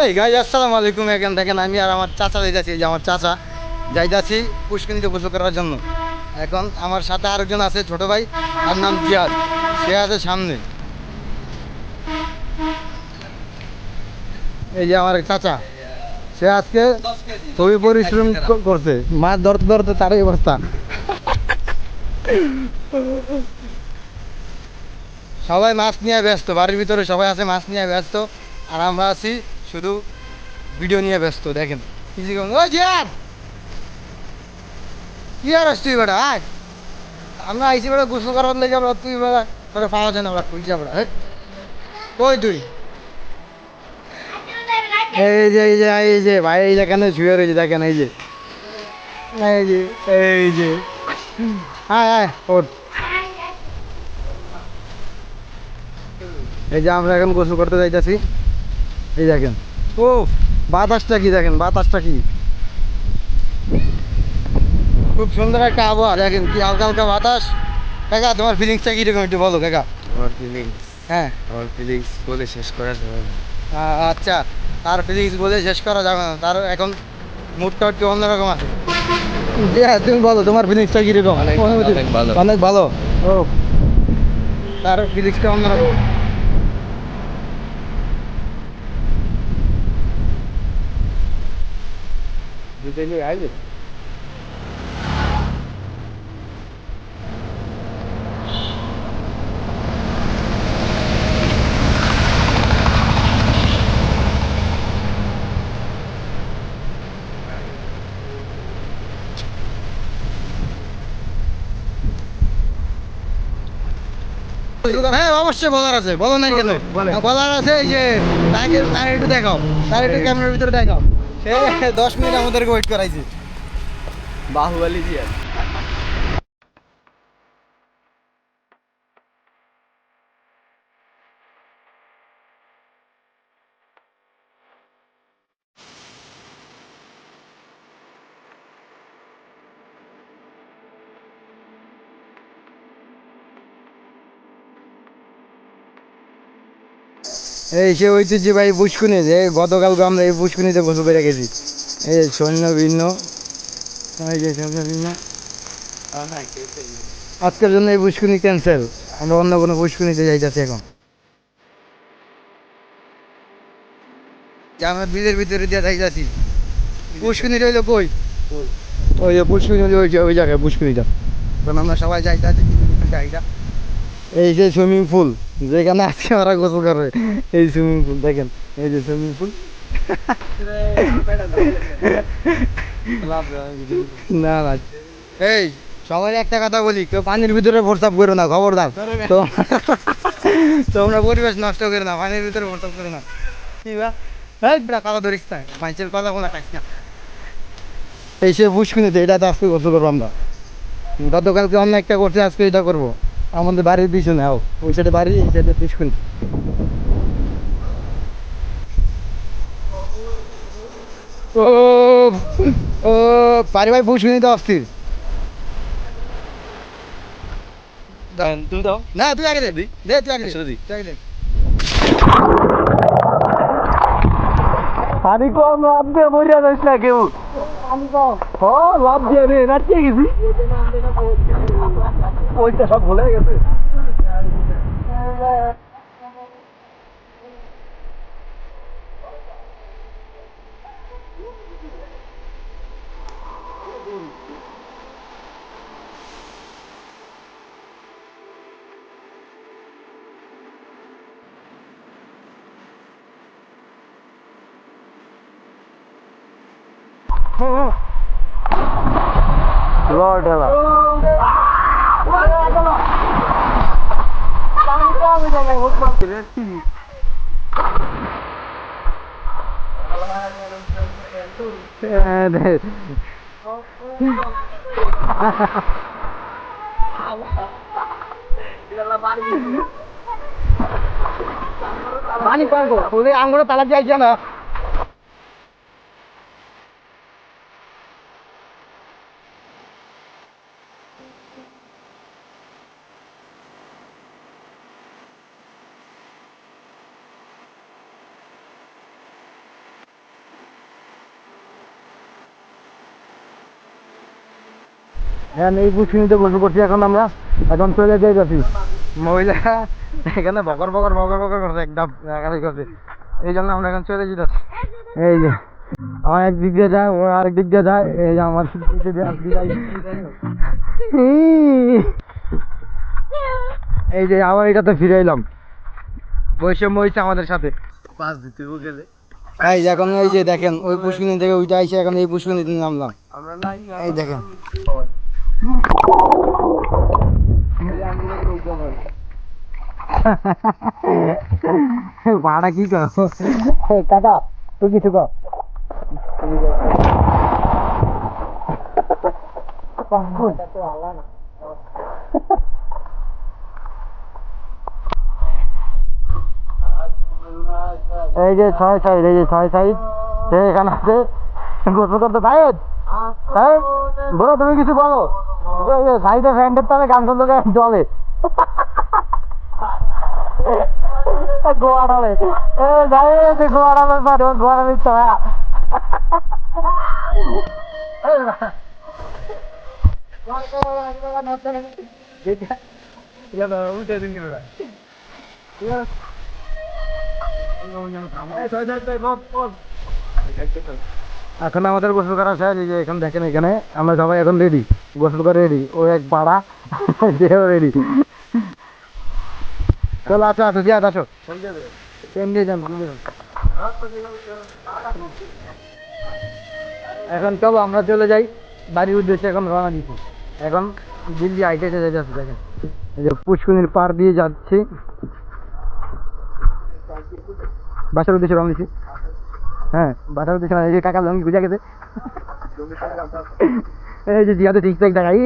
এই গাইজ আসসালামু আলাইকুম। এখন দেখেন আমি আর আমার চাচা যাইতেছি, যে আমার চাচা যাইতাছি পুষ্কিনিতে গোসল করার জন্য। এখন আমার সাথে আরেকজন আছে, ছোট ভাই, তার নাম জিয়াদ, সে আছে সামনে। এই যে আমার এক চাচা, সে আজকে খুবই পরিশ্রম করছে, মাছ ধরতে ধরতে তারই অবস্থা। সবাই মাছ নিয়ে ব্যস্ত, বাড়ির ভিতরে সবাই আছে মাছ নিয়ে ব্যস্ত, আর আমরা আছি শুধু ভিডিও নিয়ে ব্যস্ত। দেখেন কিছু ও জিয়াদ, কি আর আসছি বেটা আয়, আমরা আইসি বেটা গোসল করার লেগে, আমরা তুই বেটা তোরা পাওয়া যায় না, আমরা কই যা বেটা কই তুই। এই যে ভাই, এই যেখানে শুয়ে রয়েছে দেখেন, এই যে এই যে এই যে আয় আয় ওঠ। এই যে আমরা এখন গোসল করতে যাইতেছি, এই দেখেন। ও বাতাসটা কি দেখেন, বাতাসটা কি খুব সুন্দর একটা আবহাওয়া, দেখেন কি হালকা হালকা বাতাস। কাকা তোমার ফিলিংসটা কীরকম একটু বলো কাকা। আমার ফিলিংস হ্যাঁ আমার ফিলিংস বলে শেষ করা যাবে না। আচ্ছা, তার ফিলিংস বলে শেষ করা যাবে না, তার এখন মুডটা একটু অন্যরকম আছে। হ্যাঁ তুমি বলো তোমার ফিলিংসটা কীরকম। অনেক ভালো। অনেক ভালো। ও তার ফিলিংসটা অন্যরকম। হ্যাঁ অবশ্যই বলার আছে, বলো নাই কেন। বলার আছে, এই যে তাকে, তার একটু দেখাও, তার একটু ক্যামেরার ভিতরে দেখাও। সে 10 মিনিট আমাদেরকে ওয়েট করাইছে। বাহুবলী দিয়ে এই সে ঐতিহ্যবাহী পুষ্কুনি, যে গতকালকে আমরা এই পুষ্কুনিতে গোসল করে গেছি। এই যে সৈন্য ভিন্ন, এই যে সৈন্য ভিন্ন, আজকের জন্য এই পুষ্কুনি ক্যান্সেল, আমরা অন্য কোনো পুষ্কুনিতে যাইতেছি এখন। যে আমরা বিলের ভিতরে দিয়ে যাইতেছি। পুষ্কুনি রইলো কই, ওই যে পুষ্কুনি, ওই যে ওই জায়গায় পুষ্কুনিটা, কারণ আমরা সবাই যাইতেছি জায়গা। এই যে সুইমিং পুল, যেখানে আজকে ওরা গোসল করে, এই সুইমিং পুল দেখেন, এই যে সুইমিং পুল। না না, এই সবাই একটা কথা বলি, কেউ পানির ভিতরে প্রস্তাব করো না, খবরদার। তো তোমরা পরিবেশ নষ্ট করে না, পানির ভিতরে প্রস্তাব করো না। কি বা এই বেটা কথা ধরিস না, পাঁচের কথা বলা খাইস না। এই সে পুষ্কিনিতে, এটা তো আজকে গোসল করবো আমরা। গতকালকে অন্য একটা করছে, আজকে এটা করবো। আমাদের বাড়ির পিছনে আও, ওই সাইডে বাড়ি, এই সাইডে পুষ্কিনি। ও ও পারি ভাই, পুষ্কিনিতে অস্থির। তুমি দাও। না তুই আগে দে, দে তুই আগে দে, একসাথে দিই। তুই আগে দে। পানি কম, লাভ দিয়ে মরিয়া যাস না কেউ। ও লাভ দিয়ে রে, নাচিয়ে গেছি। ওইটা সব ভুলে গেছে। লর্ড হেলা পানি কম গো, আঙুরে তালা যাইছে না। হ্যাঁ এই পুষ্কিনিতে বসে করছি এখন আমরা, এখন চলে যাই যাচ্ছি। মহিলা এখানে বকর বকর বকর বকর করছে, একদম রাগারাগি করছে, এই জন্য আমরা এখন চলে যেতেছি। এই যে আমার এক দিক দিয়ে যায়, ও আরেক দিক দিয়ে যায়, এই যে আমার এই যে আবার এটাতে ফিরে এলাম, বৈষম্য হয়েছে আমাদের সাথে। পাঁচ দিতে গেলে এই যে এখন এই যে দেখেন ওই পুষ্কিনি থেকে ওইটা আইসে এখন এই পুষ্কিনিতে নামলাম, আমরা নাই এই দেখেন। ভাড়া কি কর কাকা, তুই কিছু কর। এই যে ছয় সাইড, এই যে ছয় সাইড, এখানে আছে গোসল করতে সাইড। সাইড বলো, তুমি কিছু বলো। সাইডে ফ্যান্ডের তালে গান শুনতে জলে গোয়া ডালে, এ যাই গোয়া ডালে গোয়া ডালে তো উঠে দিন এখন আমাদের গোসল করা শেষ। এই যে এখন দেখেন এখানে আমরা সবাই এখন রেডি, গোসল করে রেডি, ও এক পাড়া যেও রেডি। চলো আসো আসো জিয়াদ আসো, এমনি যান। এখন চলো আমরা চলে যাই বাড়ির উদ্দেশ্যে, এখন রওনা দিচ্ছি। এখন দিল্লি আইটে চলে যাচ্ছে, দেখেন এই যে পুষ্করিণীর পার দিয়ে যাচ্ছি, বাসার উদ্দেশ্যে রওনা দিচ্ছি। হ্যাঁ বাসার উদ্দেশ্যে, এই যে কাকা লঙ্গি গুজা গেছে, এই যে জিয়াতে ঠিকঠাক দেখাই।